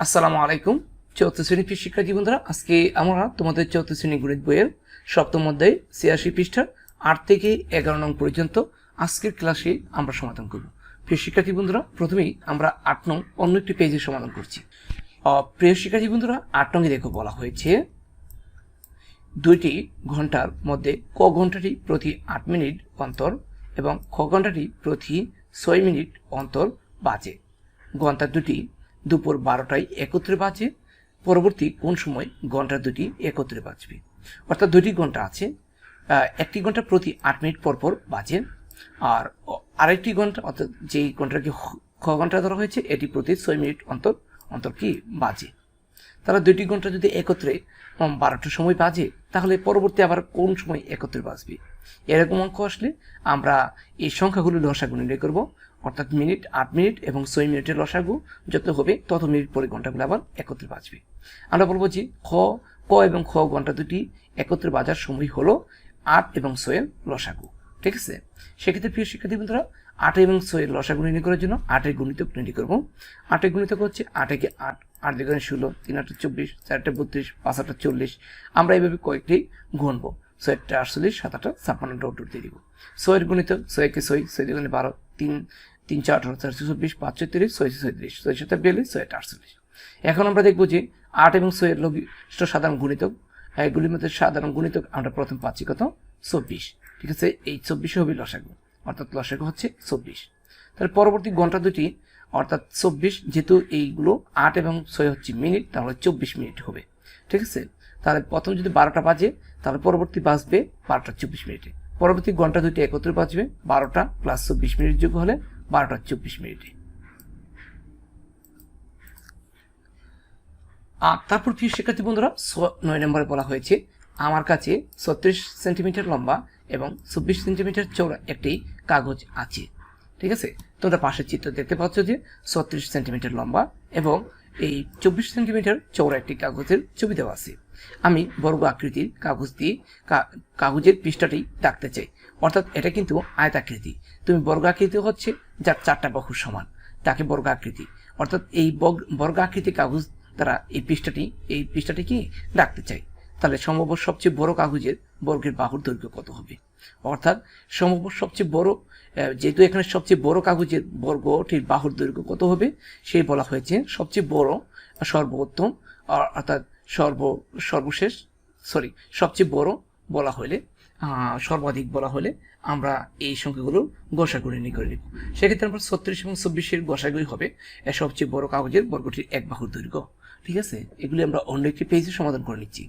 আসসালামু আলাইকুম। চতুর্থ শ্রেণীর প্রিয় শিক্ষার্থী বন্ধুরা, আজকে আমরা তোমাদের চতুর্থ শ্রেণী গণিত বইয়ের সপ্তম অধ্যায় ৮৬ পৃষ্ঠার ৮ থেকে ১১ নং পর্যন্ত আজকের ক্লাসে আমরা সমাধান করব। প্রিয় শিক্ষার্থী বন্ধুরা, প্রথমেই আমরা ৮ নং অন্য একটি পেজে সমাধান করছি। প্রিয় শিক্ষার্থী বন্ধুরা, ৮ নংয়ে দেখো বলা হয়েছে দুইটি ঘন্টার মধ্যে ক ঘন্টাটি প্রতি ৮ মিনিট অন্তর এবং খ ঘন্টাটি প্রতি ৬ মিনিট অন্তর বাজে। ঘন্টা দুটি দুপুর ১২টায় একত্রে বাজে। পরবর্তী কোন সময় ঘন্টা দুটি একত্রে বাজবে? অর্থাৎ দুটি ঘন্টা আছে, একটি ঘন্টা প্রতি ৮ মিনিট পর পর বাজে, আর আরেকটি ঘন্টা অর্থাৎ যেই ঘন্টাকে খ ঘন্টা ধরা হয়েছে এটি প্রতি ৬ মিনিট অন্তর অন্তর কি বাজে। তারা দুটি ঘন্টা যদি একত্রে ১২টার সময় বাজে, তাহলে পরবর্তী আবার কোন সময় একত্রে বাজবে? এরকম অঙ্ক আসলে আমরা এই সংখ্যাগুলো লসাগু নির্ণয় করব। অর্থাৎ মিনিট, ৮ মিনিট এবং ৬ মিনিটের লসাগু যত হবে তত মিনিট পরে ঘন্টাগুলো আবার একত্রে বাজবে। আমরা বলবো যে ক এবং খ ঘন্টা দুটি একত্রে বাজার সময় হলো ৮ এবং ৬ এর লসাগু। ঠিক আছে, সেক্ষেত্রে প্রিয় শিক্ষার্থী বন্ধুরা, ৮ এবং ৬ এর লসাগু নির্ণয় করার জন্য ৮ এর গুণিতক নির্ণয় করবো। ৮ এর গুণিতক হচ্ছে ৮ একে ৮, ৮ দুগুণে ১৬, ৩ ৮ ২৪, ৪ ৮ ৩২, ৫ ৮ ৪০। আমরা এইভাবে কয়েকটি গুনবো। ৬ ৮ ৪৮, ৭ ৮ ৫৬ উত্তর দিয়ে দিব। ৬ এর গুণিতক ৬ একে ৬, ৬ দুগুণে ১২, ৩ ৩ ৪ ১৮, ৪ ২৪, ৫ ৩৬, ৬ ৩৬, ৬ ৭ ৪২, ৬ ৮ ৪৮। এখন আমরা দেখবো যে ৮ এবং ৬ এর লঘিষ্ঠ সাধারণ গুণিতক, এগুলির মধ্যে সাধারণ গুণিতক আমরা প্রথম পাচ্ছি কত? ২৪। ঠিক আছে, এই ২৪ হবে লসাগু, অর্থাৎ লসাগু হচ্ছে ২৪। তাহলে পরবর্তী ঘন্টা দুটি অর্থাৎ ২৪, যেহেতু এইগুলো ৮ এবং ৬ হচ্ছে মিনিট, তাহলে ২৪ মিনিট হবে। ঠিক আছে, তাহলে প্রথম যদি ১২টা বাজে, তাহলে পরবর্তী বাজবে ১২টা ২৪ মিনিটে। পরবর্তী ঘন্টা দুটি একত্রে বাজবে ১২টা প্লাস ২৪ মিনিট যোগ হলে ১২টা ২৪ মিনিটে। আর তারপর প্রিয় শিক্ষার্থী বন্ধুরা, ৯ নম্বরে বলা হয়েছে আমার কাছে ৩৬ সেন্টিমিটার লম্বা এবং ২৪ সেন্টিমিটার চওড়া একটি কাগজ আছে। ঠিক আছে, তোমরা পাশের চিত্র দেখতে পাচ্ছ যে ৩৬ সেন্টিমিটার লম্বা এবং এই ২৪ সেন্টিমিটার চওড়া একটি কাগজের ছবি দেওয়া আছে। আমি বর্গ আকৃতির কাগজ দিয়ে কাগজের পৃষ্ঠাটি ডাকতে চাই। অর্থাৎ এটা কিন্তু আয়তাকৃতি। তুমি বর্গ আকৃতি হচ্ছে যার ৪টা বাহু সমান, তাকে বর্গ আকৃতি। অর্থাৎ এই বর্গ আকৃতি কাগজ তারা এই পৃষ্ঠাটি কি ডাকতে চাই। তাহলে সম্ভব সবচেয়ে বড় কাগজের বর্গের বাহুর দৈর্ঘ্য কত হবে? অর্থাৎ সম্ভব সবচেয়ে বড়, যেহেতু এখানে সবচেয়ে বড় কাগজের বর্গটির বাহুর দৈর্ঘ্য কত হবে সেই বলা হয়েছে সবচেয়ে বড়, সর্বোত্তম, অর্থাৎ সর্বশেষ সবচেয়ে বড় বলা হলে, সর্বাধিক বলা হলে আমরা এই সংখ্যাগুলোর গসাগু নির্ণয় করে নেব। সেক্ষেত্রে আমরা ৩৬ এবং ২৪-এর গসাগুই হবে সবচেয়ে বড় কাগজের বর্গটির এক বাহুর দৈর্ঘ্য। ঠিক আছে, এগুলি আমরা অন্য একটি পেজে সমাধান করে নিচ্ছি।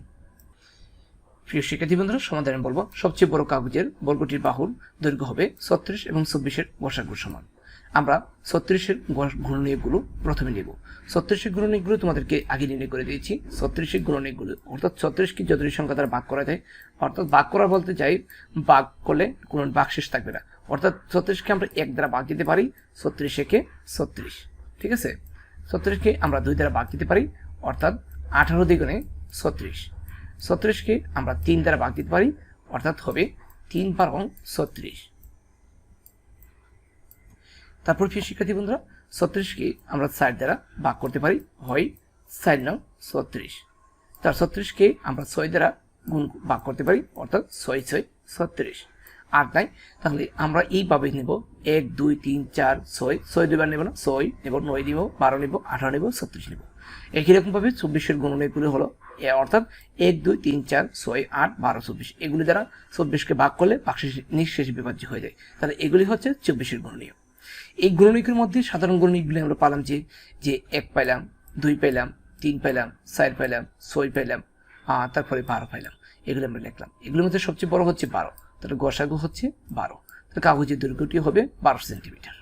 প্রিয় শিক্ষার্থী বন্ধুরা, সমাধানে বলবো সবচেয়ে বড় কাগজের বর্গটির বাহুর দৈর্ঘ্য হবে ৩৬ এবং ২৪-এর গসাগুর সমান। আমরা ৩৬-এর গুণনীয়কগুলো প্রথমে নেব। ৩৬-এর গুণনীয়কগুলো তোমাদেরকে আগে নির্ণয় করে দিয়েছি। ৩৬-এর গুণনীয়কগুলো অর্থাৎ ৩৬কে যতটি সংখ্যা দ্বারা ভাগ করা যায়, অর্থাৎ ভাগ করা বলতে চাই ভাগ করলে কোনো ভাগ শেষ থাকবে না। অর্থাৎ ৩৬কে আমরা ১ দ্বারা ভাগ দিতে পারি, ৩৬ একে ৩৬। ঠিক আছে, ৩৬কে আমরা ২ দ্বারা ভাগ দিতে পারি, অর্থাৎ ১৮ দ্বিগুণে ৩৬। ৩৬কে আমরা ৩ দ্বারা ভাগ দিতে পারি, অর্থাৎ হবে ৩ বারং ৩৬। তারপর প্রিয় শিক্ষার্থী বন্ধুরা, ৩৬কে আমরা ৬ দ্বারা ভাগ করতে পারি, হয় ৬ নং ৩৬। তার ৩৬কে আমরা ৬ দ্বারা ভাগ করতে পারি, অর্থাৎ ৬ ৬ ৩৬। আর তাই তাহলে আমরা এইভাবে নেব ১ ২ ৩ ৪ ৬, ৬ দুইবার নেব না, ৬ নেব, ৯ নেব, ১২ নেব, ১৮ নেব, ৩৬ নেব। একই রকমভাবে ২৪-এর গুণনীয়কগুলো হলো অর্থাৎ ১ ২ ৩ ৪ ৬ ৮ ১২ ২৪, এগুলি দ্বারা ২৪কে ভাগ করলে নিঃশেষে বিভাজ্য হয়ে যায়। তাহলে এগুলি হচ্ছে ২৪-এর গুণনীয়ক। এই গুণনীয়কের মধ্যে সাধারণ গুণনীয়কগুলি আমরা পালাম যে ১ পাইলাম, ২ পাইলাম, ৩ পাইলাম, ৪ পাইলাম, ৬ পাইলাম, তারপরে ১২ পাইলাম। এগুলো আমরা লিখলাম। এগুলোর মধ্যে সবচেয়ে বড় হচ্ছে ১২, তাহলে গসাগু হচ্ছে ১২। তাহলে কাগজের দৈর্ঘ্যটি হবে ১২ সেন্টিমিটার।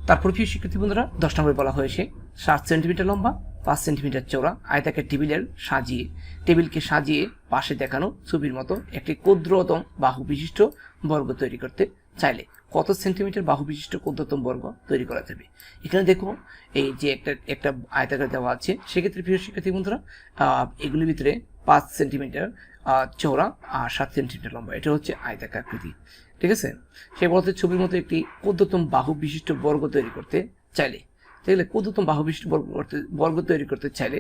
তারপর প্রিয় শিক্ষার্থী বন্ধুরা, ১০ নম্বরে বলা হয়েছে ৭ সেন্টিমিটার লম্বা, ৫ সেন্টিমিটার চওড়া আয়তাকার টেবিলকে সাজিয়ে পাশে দেখানো ছবির মতো একটি ক্ষুদ্রতম বাহু বিশিষ্ট বর্গ তৈরি করতে চাইলে কত সেন্টিমিটার বাহু বিশিষ্ট ক্ষুদ্রতম বর্গ তৈরি করা যাবে? এখানে দেখো এই যে একটা আয়তাকার দেওয়া আছে। সেক্ষেত্রে প্রিয় শিক্ষার্থী বন্ধুরা, এগুলির ভিতরে ৫ সেন্টিমিটার চওড়া আর ৭ সেন্টিমিটার লম্বা, এটা হচ্ছে আয়তাকার আকৃতি। ঠিক আছে, সে বলতে ছবির মতো একটি ক্ষুদ্রতম বাহু বিশিষ্ট বর্গ তৈরি করতে চাইলে তাহলে ক্ষুদ্রতম বাহু বিশিষ্ট বর্গ তৈরি করতে চাইলে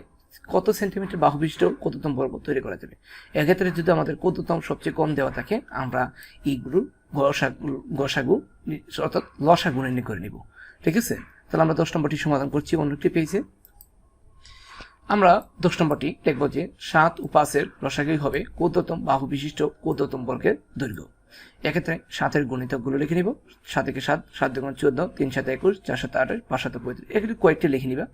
কত সেন্টিমিটার বাহু বিশিষ্ট ক্ষুদ্রতম বর্গ তৈরি করা যাবে? এক্ষেত্রে যদি আমাদের ক্ষুদ্রতম সবচেয়ে কম দেওয়া থাকে, আমরা এইগুলো গসাগু অর্থাৎ লসাগু নির্ণয় করে নিব। ঠিক আছে, তাহলে আমরা 10 নম্বরটি সমাধান করছি। অন্যটি পেয়েছে, আমরা 10 নম্বরটি লিখব যে 7 ও 5-এর লসাগুই হবে ক্ষুদ্রতম বাহু বিশিষ্ট ক্ষুদ্রতম বর্গের দৈর্ঘ্য। এক্ষেত্রে 7-এর গুণিতকগুলো লিখে নিব। 7 একে 7, 7 দুগুণ 14, 3 7 21, 4 7 28, 5 7 35, এগুলি কয়েকটি লিখে নিবা।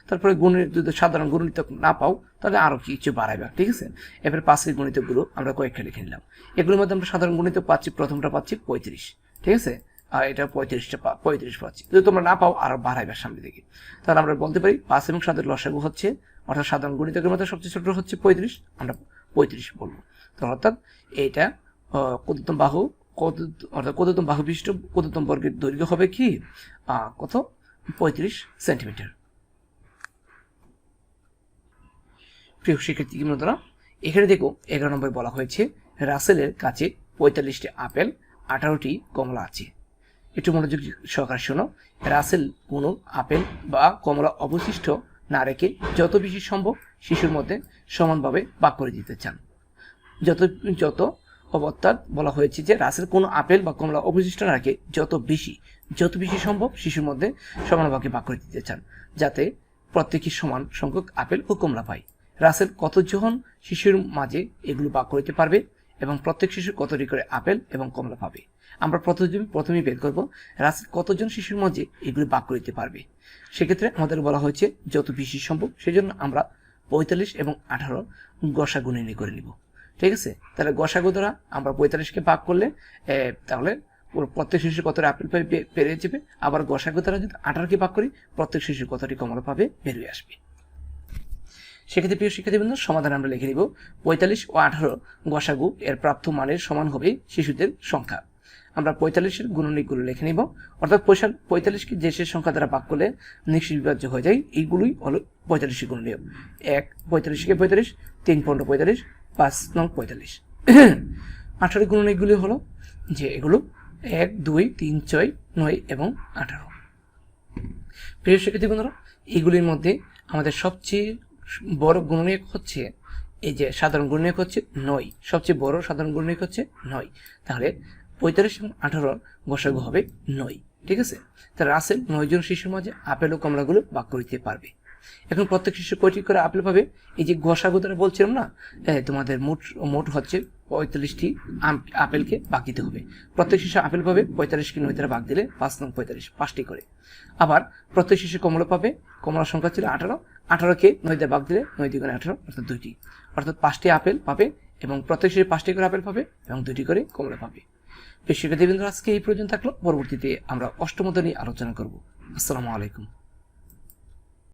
তারপরে গুণের যদি সাধারণ গুণিতক না পাও তাহলে আরো কিছু বাড়াইবা। ঠিক আছে, এবার 5-এর গুণিতকগুলো আমরা কয়েকটা লিখে নিলাম। এগুলোর মধ্যে আমরা সাধারণ গুণিতক পাচ্ছি, প্রথমটা পাচ্ছি 35। ঠিক আছে, আর এটা 35 পাচ্ছি। যদি তোমরা না পাও আরো বাড়াইবা সামনে দিকে। তাহলে আমরা বলতে পারি 5 এবং 7-এর লসাগু হচ্ছে, অর্থাৎ সাধারণ গুণিতকের মধ্যে সবচেয়ে ছোট হচ্ছে 35, আমরা 35 বলবো। তো অর্থাৎ এটা ক্ষুদ্রতম বাহু অর্থাৎ ক্ষুদ্রতম বাহু বিশিষ্ট ক্ষুদ্রতম বর্গের দৈর্ঘ্য হবে কি কত? 35 সেন্টিমিটার। প্রিয় শিক্ষার্থী বন্ধুরা, এখানে দেখো 11 নম্বর বলা হয়েছে রাসেলের কাছে 45টি আপেল 18টি কমলা আছে। একটু মনোযোগ সহকারে শোনো। রাসেল কোনো আপেল বা কমলা অবশিষ্ট না রেখে যত বেশি সম্ভব শিশুর মধ্যে সমানভাবে ভাগ করে দিতে চান। যত অর্থাৎ বলা হয়েছে যে রাসেল কোনো আপেল বা কমলা অবশিষ্ট না রেখে যত বেশি সম্ভব শিশুর মধ্যে সমানভাবে ভাগ করে দিতে চান, যাতে প্রত্যেকই সমান সংখ্যক আপেল ও কমলা পায়। রাসেল কতজন শিশুর মাঝে এগুলো ভাগ করতে পারবে এবং প্রত্যেক শিশু কতটি করে আপেল এবং কমলা পাবে? আমরা প্রথমেই বের করব রাসেল কতজন শিশুর মাঝে এগুলো ভাগ করতে পারবে। সেক্ষেত্রে আমাদের বলা হয়েছে যত বেশি সম্ভব, সেজন্য আমরা 45 এবং 18 গসাগু নির্ণয় করে নিব। ঠিক আছে, তাহলে গসাগু দ্বারা আমরা 45কে ভাগ করলে তাহলে প্রত্যেক শিশু কতটা আপেল পেরিয়ে যাবে। আবার গসাগু দ্বারা যদি 18কে ভাগ করি, প্রত্যেক শিশু কতটি কমলা পাবে বেরিয়ে আসবে। সেক্ষেত্রে প্রিয় শিক্ষার্থীবৃন্দ, সমাধান আমরা লিখে নিব 45 ও 18 গসাগু এর প্রাপ্ত মানের সমান হবে শিশুদের সংখ্যা। আমরা 45-এর গুণনীয়কগুলো লিখে নিব, অর্থাৎ 45কে যে সংখ্যা দ্বারা ভাগ করলে নিশ্চিত বিভাজ্য হয়ে যায়, এইগুলোই হলো 45-এর গুণনীয়ক। 1 45কে 45, 3 15 45, 5 9 45। 18 গুণনীয়কগুলি হলো যে এগুলো 1 2 3 6 9 এবং 18। প্রিয় শিক্ষার্থী বন্ধুরা, এইগুলির মধ্যে আমাদের সবচেয়ে বড় গুণনীয়ক হচ্ছে এই যে সাধারণ গুণনীয়ক হচ্ছে 9। সবচেয়ে বড় সাধারণ গুণনীয়ক হচ্ছে 9। তাহলে 45 এবং 18 গসাগু হবে 9। ঠিক আছে, তাহলে রাসেল 9 জন শিশুর মাঝে আপেল ও কমলাগুলো ভাগ করতে পারবে। এখন প্রত্যেক শিশু কয়টি করে আপেল পাবে? এই যে গসাগু দ্বারা বলছিলাম না, তোমাদের মোট হচ্ছে 45টি আপেলকে ভাগ দিতে হবে। প্রত্যেক শিশু আপেল পাবে 45কে 9 দ্বারা ভাগ দিলে 5 9 45, 5টি করে। আবার প্রত্যেক শিশু কমলা পাবে, কমলার সংখ্যা ছিল 18, 18কে 9 দ্বারা ভাগ দিলে 9 2 18, অর্থাৎ 2টি, অর্থাৎ 5টি আপেল পাবে এবং প্রত্যেক শিশু 5টি করে আপেল পাবে এবং 2টি করে কমলা পাবে। শিক্ষার্থীবৃন্দ, আজকে এই পর্যন্ত থাকলো। পরবর্তীতে আমরা অষ্টম নিয়ে আলোচনা করব। আসসালামু আলাইকুম।